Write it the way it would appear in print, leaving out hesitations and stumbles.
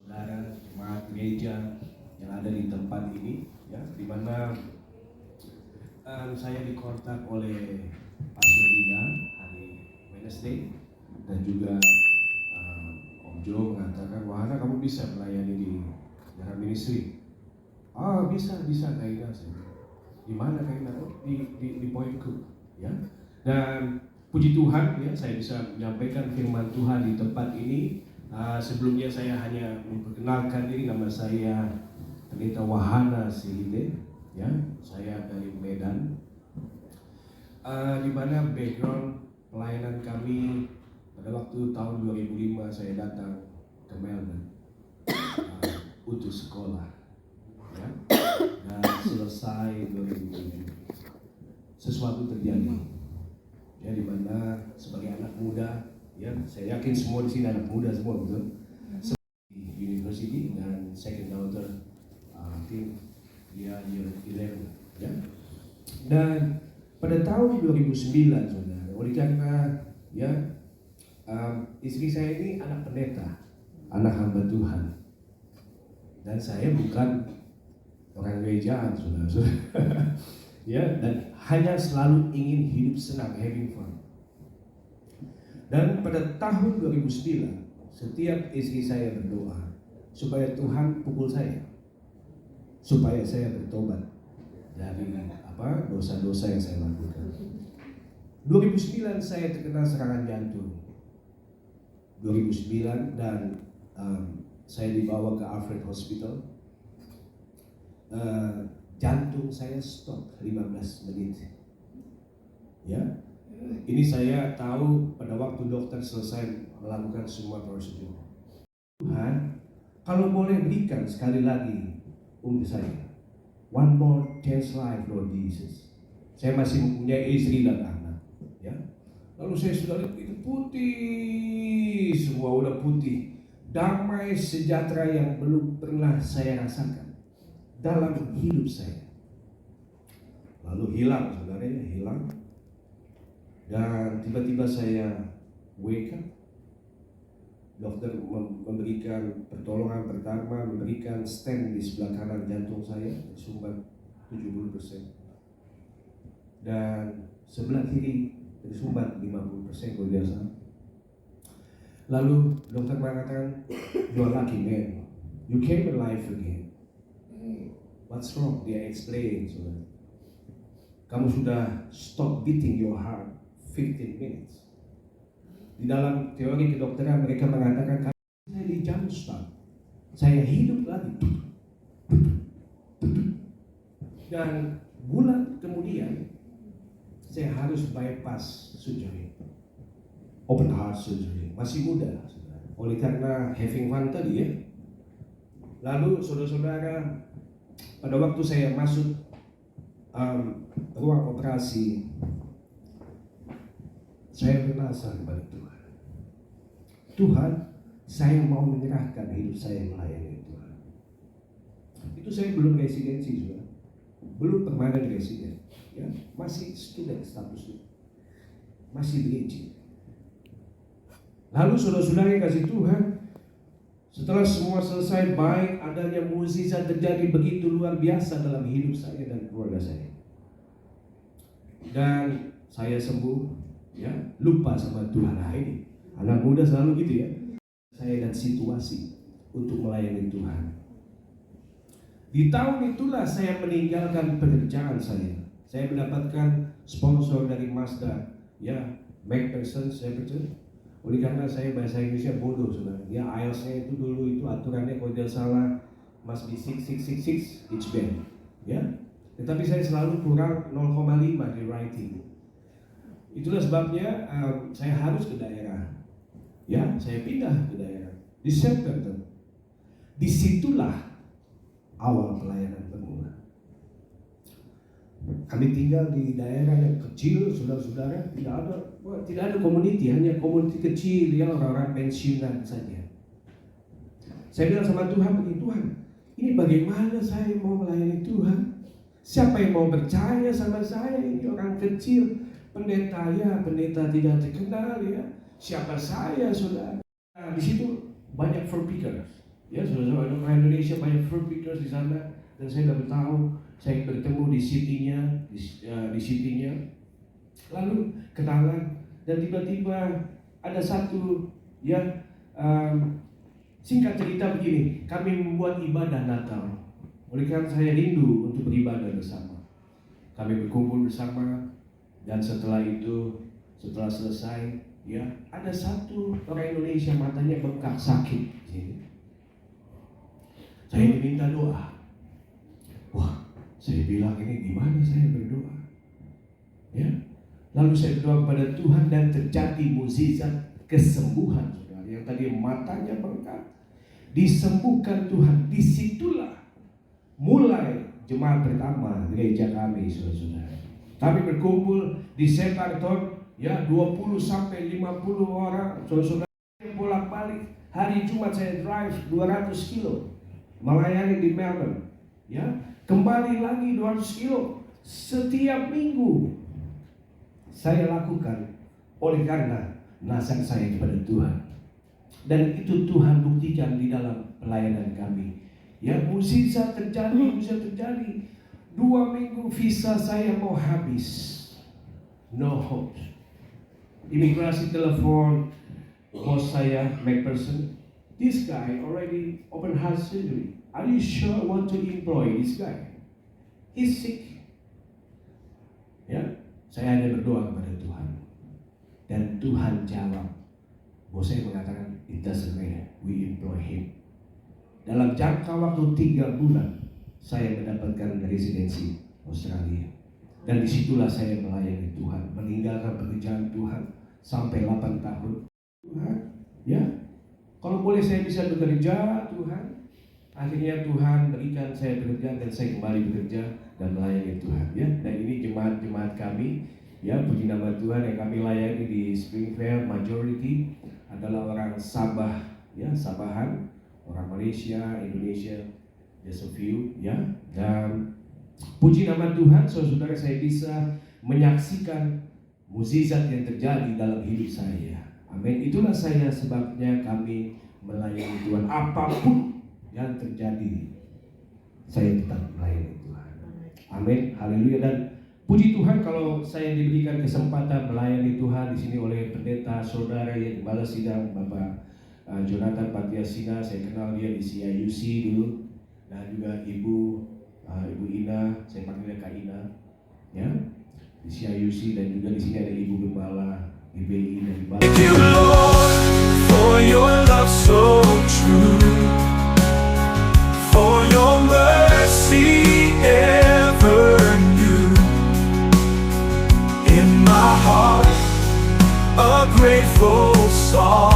saudara jemaat gereja yang ada di tempat ini, ya, di mana saya dikontak oleh Pastor Dina hari Wednesday, dan juga Om Jo mengatakan, Wahana kamu bisa melayani di dalam ministry. Bisa Kak Ina. Di mana Kak Ina? Di poinku, ya. Dan puji Tuhan, ya, saya bisa menyampaikan firman Tuhan di tempat ini. Sebelumnya saya hanya memperkenalkan diri, nama saya Pendeta Wahana Sihide, ya. Saya dari Medan. Di mana background pelayanan kami pada waktu tahun 2005 saya datang ke Melbourne untuk sekolah, ya. Dan selesai 2007 sesuatu terjadi, ya, di mana sebagai anak muda, ya, saya yakin semua di sini anak muda semua, betul? Di university, dan second daughter, tim dia year 11, ya. Dan pada tahun 2009, saudara, oleh karena, ya, istri saya ini anak pendeta, anak hamba Tuhan, dan saya bukan orang gerejaan, saudara. Ya, dan hanya selalu ingin hidup senang, having fun. Dan pada tahun 2009, setiap istri saya berdoa supaya Tuhan pukul saya, supaya saya bertobat dari dosa-dosa yang saya lakukan. 2009 saya terkena serangan jantung. 2009, dan saya dibawa ke Alfred Hospital. Jantung saya stop 15 menit, ya. Ini saya tahu pada waktu dokter selesai melakukan semua prosedur. Tuhan, kalau boleh berikan sekali lagi untuk saya, one more chance life, Lord Jesus. Saya masih mempunyai istri dan anak, ya. Lalu saya sudah lihat itu putih, semua udah putih, damai sejahtera yang belum pernah saya rasakan dalam hidup saya. Lalu hilang, saudara, hilang. Dan tiba-tiba saya wake up. Dokter memberikan pertolongan pertama, memberikan stent di sebelah kanan jantung saya, tersumbat 70%. Dan sebelah kiri tersumbat 50% kalau tidak salah. Lalu dokter mengatakan, you are lucky man, you came alive again. What's wrong? Dia explain, saudara. Kamu sudah stop beating your heart 15 minutes. Di dalam teori kedokteran mereka mengatakan, saya di jump start, saya hidup lagi. Dan bulan kemudian saya harus bypass surgery, open heart surgery. Masih muda, saudara. Oleh karena having fun tadi, ya. Lalu saudara-saudara, pada waktu saya masuk ruang operasi, saya berdoa kepada Tuhan. Tuhan, saya mau menyerahkan hidup saya melayani Tuhan. Itu saya belum residensi, saudara. Belum permanent resident, ya. Masih student statusnya, masih berizin. Lalu saudara-saudara yang kasih Tuhan, setelah semua selesai, baik adanya mukjizat terjadi begitu luar biasa dalam hidup saya dan keluarga saya. Dan saya sembuh, ya, lupa sama Tuhan. Ini anak muda selalu gitu, ya. Saya dan situasi untuk melayani Tuhan. Di tahun itulah saya meninggalkan pekerjaan saya. Saya mendapatkan sponsor dari Mazda, ya, McPherson, saya percaya. Oleh karena saya bahasa Inggrisnya bodoh, saudara. Ya, IELTS-nya itu dulu itu aturannya kalau tidak salah must be 6 each band, ya. Tetapi saya selalu kurang 0,5 di writing. Itulah sebabnya saya harus ke daerah, ya. Saya pindah ke daerah di September. Disitulah awal pelayanan pemula. Kami tinggal di daerah yang kecil, saudara-saudara, tidak ada community, hanya community kecil yang orang-orang pensiunan saja. Saya bilang sama Tuhan begini, Tuhan, ini bagaimana saya mau melayani Tuhan? Siapa yang mau percaya sama saya? Ini orang kecil, pendeta, ya, pendeta tidak terkenal, ya. Siapa saya, saudara? Nah, di situ banyak forpickers, Ya, saudara-saudara, orang Indonesia banyak fruit pickers di sana, dan saya dapat tahu, saya bertemu di city-nya, lalu kenalan, dan tiba-tiba ada satu, ya, singkat cerita begini, kami membuat ibadah Natal. Oleh karena saya rindu untuk beribadah bersama. Kami berkumpul bersama, dan setelah selesai, ya, ada satu orang Indonesia matanya bengkak sakit di sini. Saya diminta doa. Wah, saya bilang ini gimana saya berdoa? Ya, lalu saya berdoa kepada Tuhan dan terjadi mukjizat kesembuhan, saudara. Yang tadi matanya bengkak, disembuhkan Tuhan. Disitulah mulai jemaat pertama gereja kami, saudara-saudara. Kami berkumpul di Separton, ya, 20 sampai 50 orang, saudara-saudara. Bolak-balik. Hari Jumat saya drive 200 kilo melayani di Melbourne, ya, kembali lagi 200 kilo setiap minggu saya lakukan oleh karena nasihat saya kepada Tuhan, dan itu Tuhan buktikan di dalam pelayanan kami. Ya, mukjizat terjadi. 2 minggu visa saya mau habis, no hope. Imigrasi telepon bos saya, McPherson, this guy already open heart surgery. Are you sure want to employ this guy? He's sick. Ya, saya hanya berdoa kepada Tuhan, dan Tuhan jawab. Bos saya mengatakan, it doesn't matter, we employ him. Dalam jangka waktu 3 bulan, saya mendapatkan residensi Australia, dan disitulah saya melayani Tuhan, meninggalkan pekerjaan Tuhan sampai 8 tahun. Tuhan, ya, kalau boleh saya bisa bekerja, Tuhan. Akhirnya Tuhan berikan saya bekerja, dan saya kembali bekerja dan melayani Tuhan, ya. Dan ini jemaat-jemaat kami, ya, puji nama Tuhan, yang kami layani di Springfield, majority adalah orang Sabah, ya, Sabahan, orang Malaysia, Indonesia, just a few, ya. Dan puji nama Tuhan, saudara-saudara, saya bisa menyaksikan mukjizat yang terjadi dalam hidup saya. Amin. Itulah sebabnya kami melayani Tuhan. Apapun yang terjadi, saya tetap melayani Tuhan. Amin. Haleluya. Dan puji Tuhan kalau saya diberikan kesempatan melayani Tuhan di sini oleh pendeta saudara yang balas sidang, Bapak Jonathan Patiasina. Saya kenal dia di CIUC dulu, dan juga Ibu Ina, saya panggilnya Kak Ina, ya, di CIUC, dan juga di sini ada Ibu Gembala GBI dan Gembala. Thank you Lord for your love so true, for your mercy ever new. In my heart a grateful song.